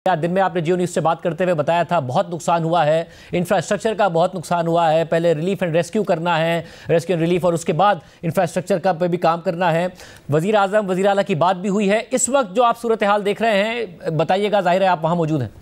दिन में आपने जियो न्यूज़ से बात करते हुए बताया था बहुत नुकसान हुआ है, इंफ्रास्ट्रक्चर का बहुत नुकसान हुआ है। पहले रिलीफ एंड रेस्क्यू करना है, रेस्क्यू एंड रिलीफ, और उसके बाद इंफ्रास्ट्रक्चर का पे भी काम करना है। वज़ीर आज़म वज़ीर आला की बात भी हुई है। इस वक्त जो आप सूरत हाल देख रहे हैं, बताइएगा, जाहिर है आप वहाँ मौजूद हैं।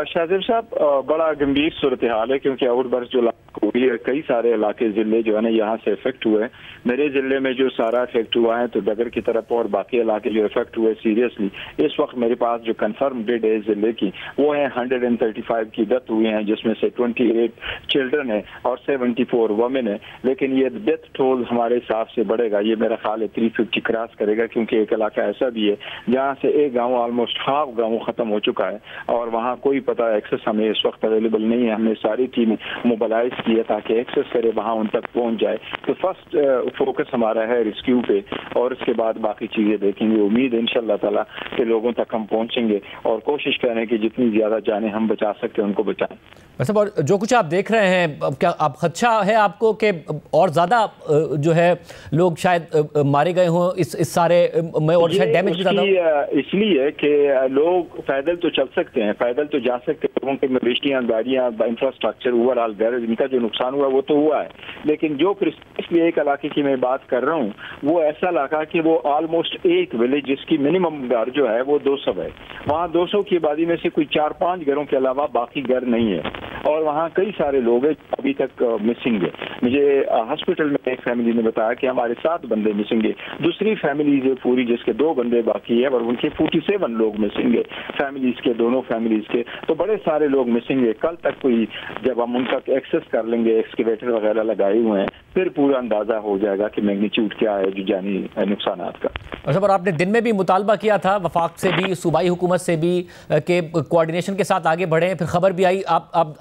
शाहजेब साहब, बड़ा गंभीर सूरत हाल है क्योंकि आउटबर्स्ट जो हुई है, कई सारे इलाके जिले जो है ना यहाँ से इफेक्ट हुए। मेरे जिले में जो सारा इफेक्ट हुआ है तो डगर की तरफ, और बाकी इलाके जो इफेक्ट हुए सीरियसली, इस वक्त मेरे पास जो कंफर्म डेड है जिले की वो है 135 की डेथ हुई हैं, जिसमें से 28 चिल्ड्रन है और 74 वमेन है। लेकिन ये डेथ टोल हमारे हिसाब से बढ़ेगा, ये मेरा ख्याल है 350 क्रॉस करेगा, क्योंकि एक इलाका ऐसा भी है जहाँ से एक गाँव ऑलमोस्ट हाफ गाँव खत्म हो चुका है और वहाँ कोई पता एक्सेस हमें इस वक्त अवेलेबल नहीं है। हमने सारी टीम मोबिलाइज की है ताकि एक्सेस करे, वहाँ उन तक पहुँच जाए। तो फर्स्ट फोकस हमारा है रेस्क्यू पे और उसके बाद बाकी चीज़ें देखेंगे। उम्मीद है इंशाल्लाह ताला के लोगों तक हम पहुँचेंगे और कोशिश करें कि जितनी ज़्यादा जाने हम बचा सकते हैं उनको बचाएं। वैसे और जो कुछ आप देख रहे हैं, क्या आप खदशा है आपको कि और ज़्यादा जो है लोग शायद मारे गए हों इस सारे में, और शायद डैमेज भी ज़्यादा हो? इसलिए कि लोग पैदल तो चल सकते हैं, पैदल तो जा सकते हैं, लोगों के मवेशियाँ, गाड़ियाँ, इंफ्रास्ट्रक्चर, ओवरऑल घर, इनका जो नुकसान हुआ वो तो हुआ है। लेकिन जो इसलिए एक इलाके की मैं बात कर रहा हूँ, वो ऐसा इलाका कि वो ऑलमोस्ट एक विलेज जिसकी मिनिमम घर जो है वो 200 है। वहाँ 200 की आबादी में से कोई 4-5 घरों के अलावा बाकी घर नहीं है और वहाँ कई सारे लोग हैं अभी तक मिसिंग है। मुझे हॉस्पिटल में एक फैमिली ने बताया कि हमारे 7 बंदे मिसिंग है। दूसरी फैमिलीज है पूरी जिसके 2 बंदे बाकी है और उनके 47 लोग मिसिंग है, फैमिलीज के, दोनों फैमिलीज के। तो बड़े सारे लोग मिसिंग है। कल तक कोई जब हम उनका एक्सेस कर लेंगे, एक्सकेवेटर वगैरह लगाए हुए हैं, फिर पूरा अंदाजा हो जाएगा कि मैग्नीट्यूड क्या है जो जानी नुकसान का। अच्छा, पर आपने दिन में भी मुतालबा किया था वफाक से भी, सूबाई हुकूमत से भी, के कोऑर्डिनेशन के साथ आगे बढ़े, फिर खबर भी आई।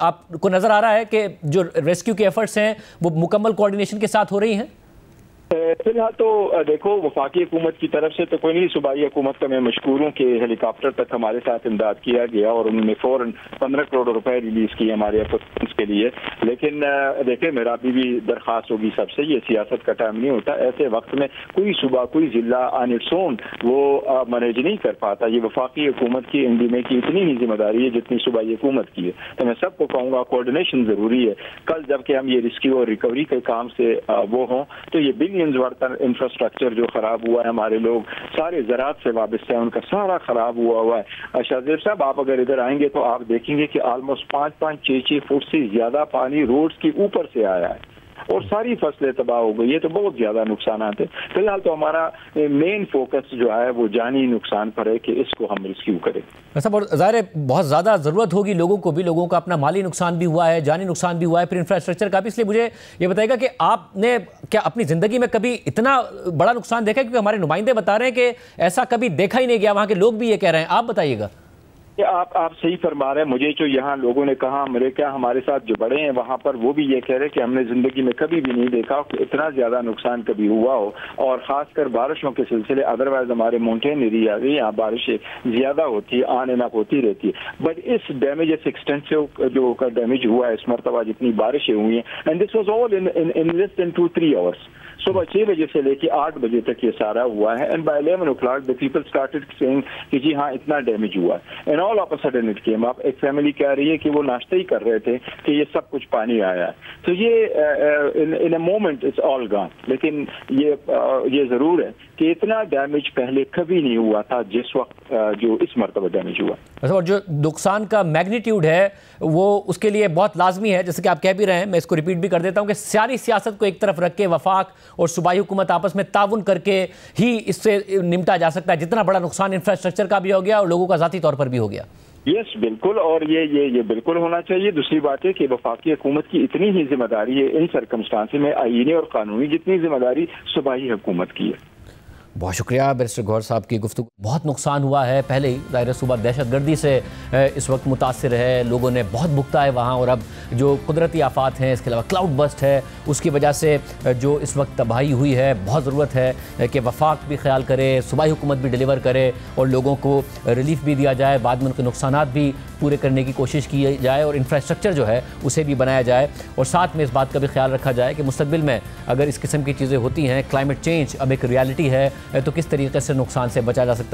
आपको नजर आ रहा है कि जो रेस्क्यू के एफर्ट्स हैं वो मुकम्मल कोऑर्डिनेशन के साथ हो रही हैं? फिलहाल तो देखो, वफाकी हुकूमत की तरफ से तो कोई नहीं, सूबाई हुकूमत का मैं मशकूर हूँ कि हेलीकॉप्टर तक हमारे साथ इमदाद किया गया और उन्होंने फौरन 15 करोड़ रुपए रिलीज किए हमारे अफसर के लिए। लेकिन देखें, मेरा अभी भी दरख्वास्त होगी सबसे, ये सियासत का टाइम नहीं होता, ऐसे वक्त में कोई सूबा, कोई जिला ऑन इट्स ओन वो मैनेज नहीं कर पाता। ये वफाकी हुकूमत की, एनडीएमए की इतनी ही जिम्मेदारी है जितनी सूबाई हुकूमत की है। तो मैं सबको कहूँगा कोऑर्डिनेशन जरूरी है। कल जबकि हम ये रेस्क्यू और रिकवरी के काम से वो हों तो ये इंफ्रास्ट्रक्चर जो खराब हुआ है, हमारे लोग सारे ज़राअत से वाबस्ते हैं, उनका सारा खराब हुआ है। शाहजेब साहब, आप अगर इधर आएंगे तो आप देखेंगे कि ऑलमोस्ट 5-6 फुट से ज्यादा पानी रोड्स के ऊपर से आया है और सारी फसलें तबाह हो गई है। तो बहुत ज्यादा नुकसान है। फिलहाल तो हमारा मेन फोकस जो है वो जानी नुकसान पर है कि इसको हम रिस्क्यू करें। ऐसा ज़ाहिर है बहुत ज़्यादा ज़रूरत होगी लोगों को भी, लोगों का अपना माली नुकसान भी हुआ है, जानी नुकसान भी हुआ है, फिर इंफ्रास्ट्रक्चर का भी। इसलिए मुझे ये बताइएगा कि आपने क्या अपनी ज़िंदगी में कभी इतना बड़ा नुकसान देखा है? क्योंकि हमारे नुमाइंदे बता रहे हैं कि ऐसा कभी देखा ही नहीं गया, वहाँ के लोग भी ये कह रहे हैं। आप बताइएगा। आप सही फरमा रहे हैं। मुझे जो यहाँ लोगों ने कहा, मेरे क्या हमारे साथ जो बड़े हैं वहाँ पर, वो भी ये कह रहे हैं कि हमने जिंदगी में कभी भी नहीं देखा कि इतना ज्यादा नुकसान कभी हुआ हो, और खासकर बारिशों के सिलसिले। अदरवाइज हमारे माउंटेन एरिया यहाँ बारिशें ज्यादा होती है, ऑन एंड ऑफ होती रहती है। बट इस डैमेज, इस एक्सटेंसिव जो डैमेज हुआ है इस मरतबा, जितनी बारिशें हुई हैं, and this was all in less than 2-3 hours. सुबह 6 बजे से लेकर 8 बजे तक ये सारा हुआ है। And by 11 o'clock the people started saying कि जी हाँ इतना डैमेज हुआ है। And all of a sudden it came up. एक फैमिली कह रही है कि वो नाश्ता ही कर रहे थे कि ये सब कुछ पानी आया है। तो ये in a moment it's all gone. लेकिन ये जरूर है कि इतना डैमेज पहले कभी नहीं हुआ था जिस वक्त जो इस मरतबा डैमेज हुआ। और जो नुकसान का मैग्नीट्यूड है वो उसके लिए बहुत लाजमी है, जैसे कि आप कह भी रहे हैं, मैं इसको रिपीट भी कर देता हूं कि सारी सियासत को एक तरफ रख के वफाक और सूबाई हुकूमत आपस में ताउन करके ही इससे निपटा जा सकता है। जितना बड़ा नुकसान इंफ्रास्ट्रक्चर का भी हो गया और लोगों का ज़ाती तौर पर भी हो गया। यस, बिल्कुल। और ये बिल्कुल होना चाहिए। दूसरी बात है कि वफाकी हुकूमत की इतनी ही जिम्मेदारी है इन सरकमस्टांस में, आईनी और कानूनी, जितनी जिम्मेदारी सूबाई हुकूमत की है। बहुत शुक्रिया बैरिस्टर गौहर साहब की गुफ्तगू। बहुत नुकसान हुआ है, पहले ही ज़ाहिर सूबा दहशतगर्दी से इस वक्त मुतासिर है, लोगों ने बहुत भुगता है वहाँ, और अब जो कुदरती आफात हैं, इसके अलावा क्लाउड बस्ट है, उसकी वजह से जो इस वक्त तबाही हुई है, बहुत ज़रूरत है कि वफाक भी ख्याल करे, सूबाई हुकूमत भी डिलीवर करे और लोगों को रिलीफ भी दिया जाए, बाद में उनके नुकसानात भी पूरे करने की कोशिश की जाए और इंफ्रास्ट्रक्चर जो है उसे भी बनाया जाए। और साथ में इस बात का भी ख्याल रखा जाए कि मुस्तकबिल में अगर इस किस्म की चीज़ें होती हैं, क्लाइमेट चेंज अब एक रियलिटी है, तो किस तरीके से नुकसान से बचा जा सकता है।